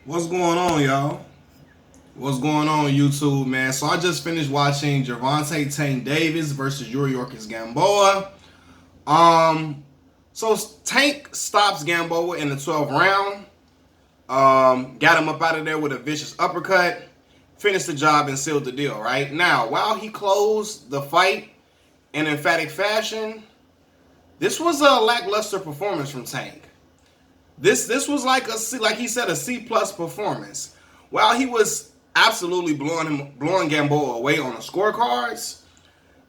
What's going on, y'all? What's going on, YouTube, man? So I just finished watching Gervonta Tank Davis versus Yuriorkis Gamboa. Um, so Tank stops Gamboa in the 12th round. Got him up out of there with a vicious uppercut. Finished the job and sealed the deal. Right now, while he closed the fight in emphatic fashion, this was a lackluster performance from Tank. This was like like he said, a C plus performance. While he was absolutely blowing Gamboa away on the scorecards,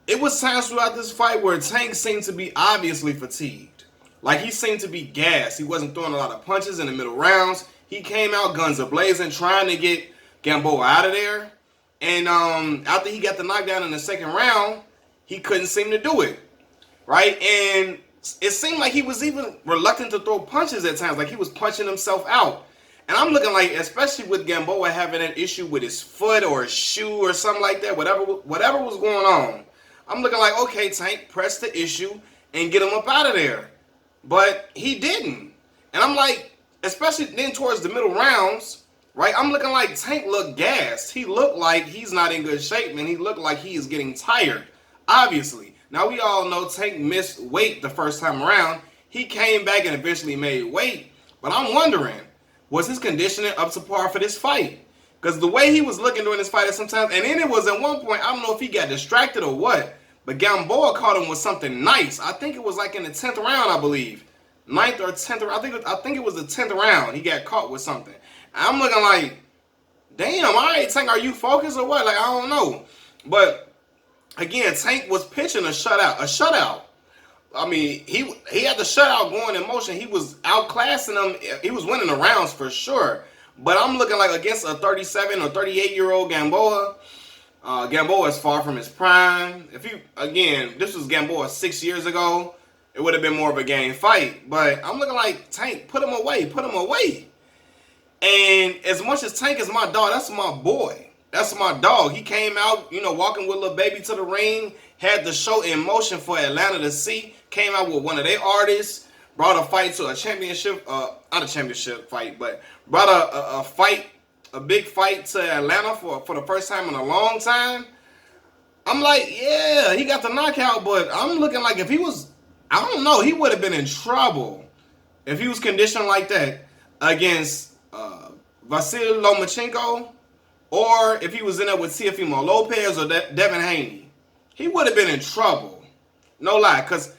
it was times throughout this fight where Tank seemed to be obviously fatigued. Like he seemed to be gassed. He wasn't throwing a lot of punches in the middle rounds. He came out guns a-blazing, trying to get Gamboa out of there. And after he got the knockdown in the second round, he couldn't seem to do it. Right? And it seemed like he was even reluctant to throw punches at times, like he was punching himself out. And I'm looking like, especially with Gamboa having an issue with his foot or his shoe or something like that, whatever was going on, I'm looking like, okay, Tank, press the issue and get him up out of there. But he didn't. And I'm like, especially then towards the middle rounds, right, I'm looking like Tank looked gassed. He looked like he's not in good shape, man. He looked like he is getting tired, obviously. Now, we all know Tank missed weight the first time around. He came back and eventually made weight. But I'm wondering, was his conditioning up to par for this fight? Because the way he was looking during this fight at sometimes, and then it was at one point, I don't know if he got distracted or what, but Gamboa caught him with something nice. I think it was like in the 10th round, I believe. 9th or 10th round. I think it was the 10th round. He got caught with something. I'm looking like, damn, all right, Tank, are you focused or what? Like, I don't know. But again, Tank was pitching a shutout. I mean, he had the shutout going in motion. He was outclassing them. He was winning the rounds for sure. But I'm looking like against a 37 or 38-year-old Gamboa. Gamboa is far from his prime. This was Gamboa 6 years ago, it would have been more of a game fight. But I'm looking like, Tank, put him away. And as much as Tank is my dog, that's my boy. That's my dog. He came out, walking with Lil Baby to the ring, had the show in motion for Atlanta to see, came out with one of their artists, brought a fight to a championship, not a championship fight, but brought a fight, a big fight to Atlanta for the first time in a long time. I'm like, yeah, he got the knockout, but I'm looking like if he was, I don't know, he would have been in trouble if he was conditioned like that against Vasily Lomachenko. Or if he was in there with Teofimo Lopez or Devin Haney, he would have been in trouble. No lie, because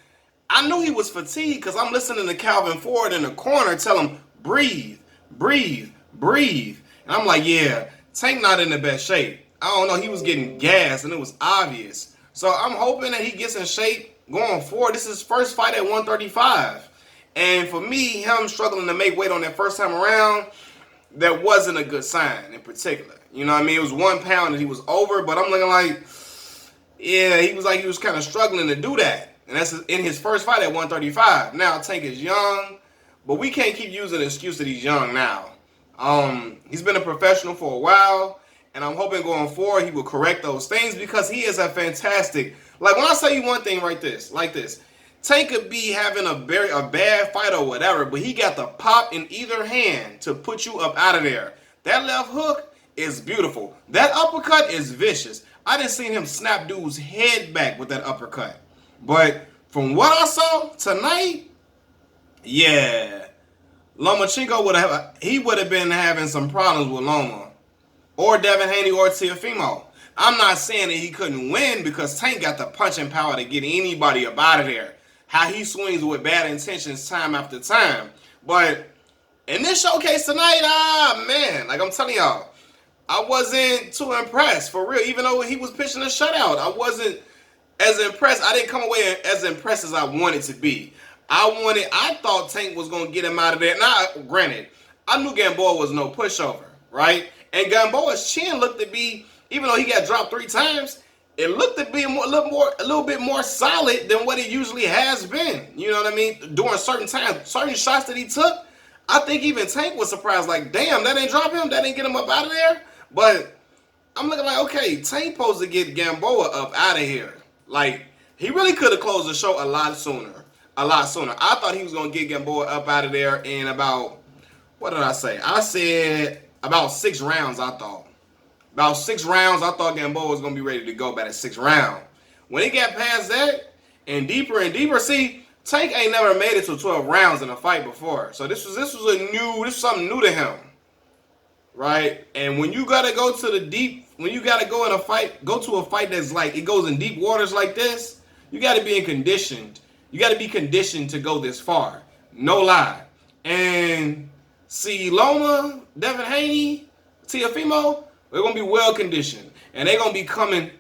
I knew he was fatigued because I'm listening to Calvin Ford in the corner tell him, breathe. And I'm like, yeah, Tank not in the best shape. I don't know, he was getting gassed and it was obvious. So I'm hoping that he gets in shape going forward. This is his first fight at 135. And for me, him struggling to make weight on that first time around, that wasn't a good sign in particular. You know what I mean? It was 1 pound and he was over, but I'm looking like, yeah, he was kind of struggling to do that. And that's in his first fight at 135. Now, Tank is young, but we can't keep using the excuse that he's young now. He's been a professional for a while, and I'm hoping going forward he will correct those things because he is a fantastic, like when I say you one thing like this, Tank could be having a bad fight or whatever, but he got the pop in either hand to put you up out of there. That left hook is beautiful. That uppercut is vicious. I didn't see him snap dude's head back with that uppercut. But from what I saw tonight, yeah, Lomachenko would have been having some problems with Loma or Devin Haney or Teofimo. I'm not saying that he couldn't win because Tank got the punching power to get anybody up out of there. How he swings with bad intentions time after time. But in this showcase tonight, man, like I'm telling y'all, I wasn't too impressed, for real. Even though he was pitching a shutout, I wasn't as impressed. I didn't come away as impressed as I wanted to be. I thought Tank was going to get him out of there. Now, granted, I knew Gamboa was no pushover, right? And Gamboa's chin looked to be, even though he got dropped 3 times, it looked to be a little bit more solid than what it usually has been. You know what I mean? During certain times, certain shots that he took, I think even Tank was surprised. Like, damn, that didn't drop him. That didn't get him up out of there. But I'm looking like, okay, Tank supposed to get Gamboa up out of here. Like, he really could have closed the show a lot sooner. I thought he was going to get Gamboa up out of there in about, what did I say? I said About 6 rounds, I thought. About 6 rounds, I thought Gamboa was going to be ready to go by the 6th round. When it got past that and deeper, see, Tank ain't never made it to 12 rounds in a fight before. So this was something new to him. Right? And when you got to go to the deep, when you got to go to a fight that's like, it goes in deep waters like this, you got to be conditioned. You got to be conditioned to go this far. No lie. And see, Loma, Devin Haney, Teofimo, they're going to be well conditioned. And they're going to be coming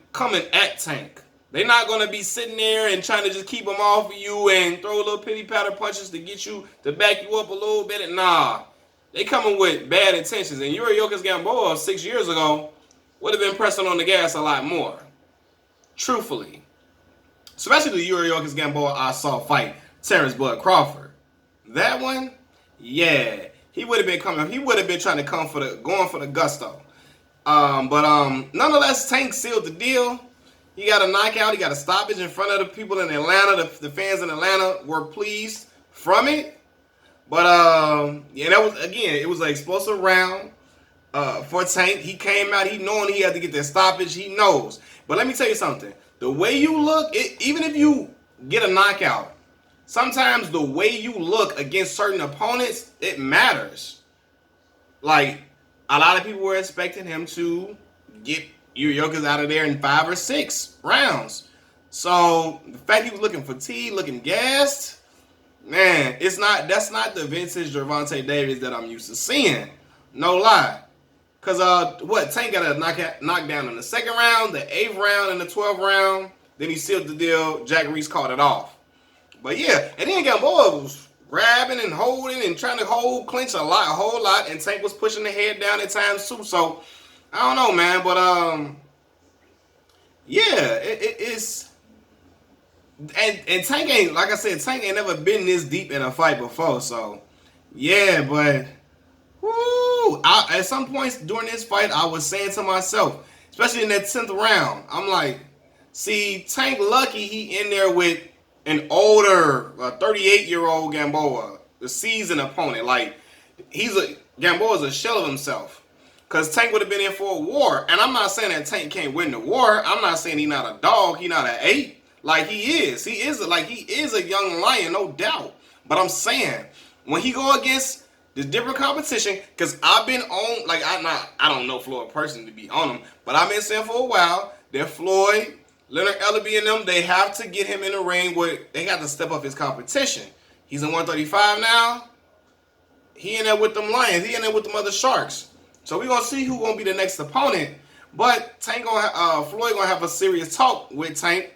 at Tank. They're not going to be sitting there and trying to just keep him off of you and throw a little pity-patter punches to get you, to back you up a little bit. Nah. They coming with bad intentions. And Yuriorkis Gamboa 6 years ago would have been pressing on the gas a lot more. Truthfully. Especially the Yuriorkis Gamboa I saw fight Terrence Bud Crawford. That one, yeah. He would have been coming. He would have been trying to going for the gusto. But nonetheless, Tank sealed the deal. He got a knockout. He got a stoppage in front of the people in Atlanta. The fans in Atlanta were pleased from it. But yeah, that was, again, it was an explosive round for Tank. He came out, he knowing he had to get that stoppage. He knows. But let me tell you something. The way you look, even if you get a knockout, sometimes the way you look against certain opponents, it matters. Like, a lot of people were expecting him to get Yuriorkis out of there in 5 or 6 rounds. So the fact he was looking fatigued, looking gassed, man, that's not the vintage Gervonta Davis that I'm used to seeing. No lie. Because Tank got a knockdown in the 2nd round, the 8th round, and the 12th round. Then he sealed the deal. Jack Reese called it off. But yeah, and then Gamboa was grabbing and holding and trying to clinch a whole lot, and Tank was pushing the head down at times too. So I don't know, man, but yeah, it's and Tank ain't, like I said, Tank ain't never been this deep in a fight before. So yeah, but at some points during this fight, I was saying to myself, especially in that 10th round, I'm like, see, Tank lucky he in there with an older 38-year-old Gamboa, the seasoned opponent. Like, Gamboa's a shell of himself. Because Tank would have been in for a war. And I'm not saying that Tank can't win the war. I'm not saying he's not a dog. He's not an ape. Like, he is. He is a young lion, no doubt. But I'm saying, when he go against this different competition, because I've been on, like, I don't know Floyd personally to be on him, but I've been saying for a while that Floyd, Leonard Ellaby and them, they have to get him in the ring where they got to step up his competition. He's in 135 now. He in there with them lions. He in there with them other sharks. So we're going to see who's going to be the next opponent. But Floyd going to have a serious talk with Tank.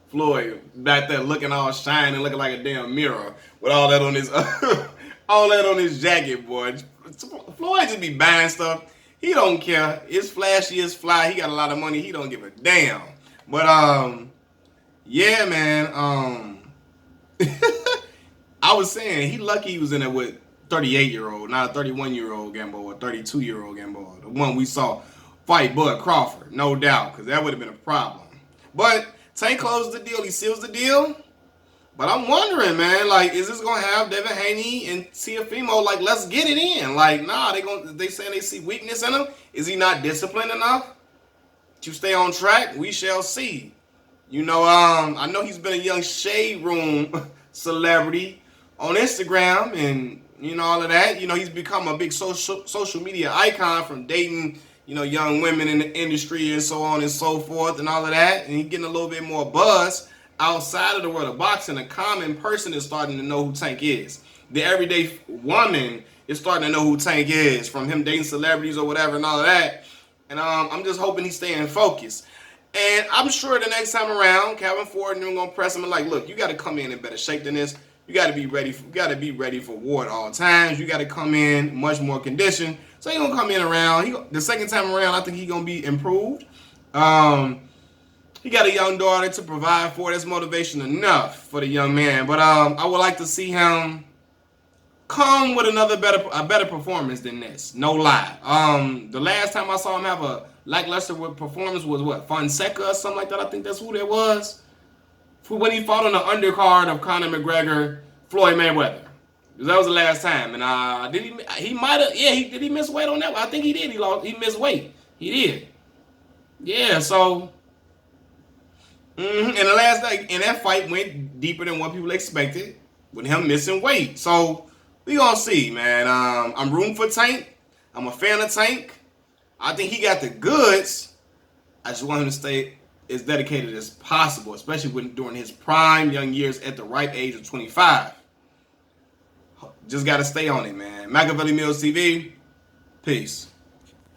Floyd back there looking all shiny, looking like a damn mirror with all that on his jacket, boy. Floyd just be buying stuff. He don't care. It's flashy, it's fly. He got a lot of money. He don't give a damn. But yeah, man. I was saying he lucky he was in there with 38-year-old, not a 31-year-old Gamboa, a 32-year-old Gamboa, the one we saw fight Bud Crawford, no doubt, because that would have been a problem. But Tank closed the deal. He seals the deal. But I'm wondering, man, like, is this gonna have Devin Haney and Teofimo, like, let's get it in? Like, nah, they saying they see weakness in him. Is he not disciplined enough to stay on track? We shall see. You know, I know he's been a young shade room celebrity on Instagram and, you know, all of that. You know, he's become a big social media icon from dating, you know, young women in the industry and so on and so forth and all of that. And he's getting a little bit more buzz outside of the world of boxing. A common person is starting to know who Tank is. The everyday woman is starting to know who Tank is from him dating celebrities or whatever and all of that. And I'm just hoping he's staying focused. And I'm sure the next time around, Calvin Ford and them gonna press him and like, look, you got to come in better shape than this. You got to be ready. You got to be ready for war at all times. You got to come in much more conditioned. So he gonna come in around. The second time around, I think he gonna be improved. He got a young daughter to provide for. That's motivation enough for the young man. But I would like to see him come with a better performance than this. No lie. The last time I saw him have a lackluster performance was what, Fonseca or something like that. I think that's who that was. When he fought on the undercard of Conor McGregor, Floyd Mayweather. That was the last time. And did he might have, yeah, did he miss weight on that one? I think he did. He missed weight. He did. Yeah, so and the last day, and that fight went deeper than what people expected with him missing weight. So we gonna see, man. I'm rooting for Tank. I'm a fan of Tank. I think he got the goods. I just want him to stay as dedicated as possible, especially during his prime young years at the ripe age of 25. Just got to stay on it, man. Machiavelli Mills TV. Peace.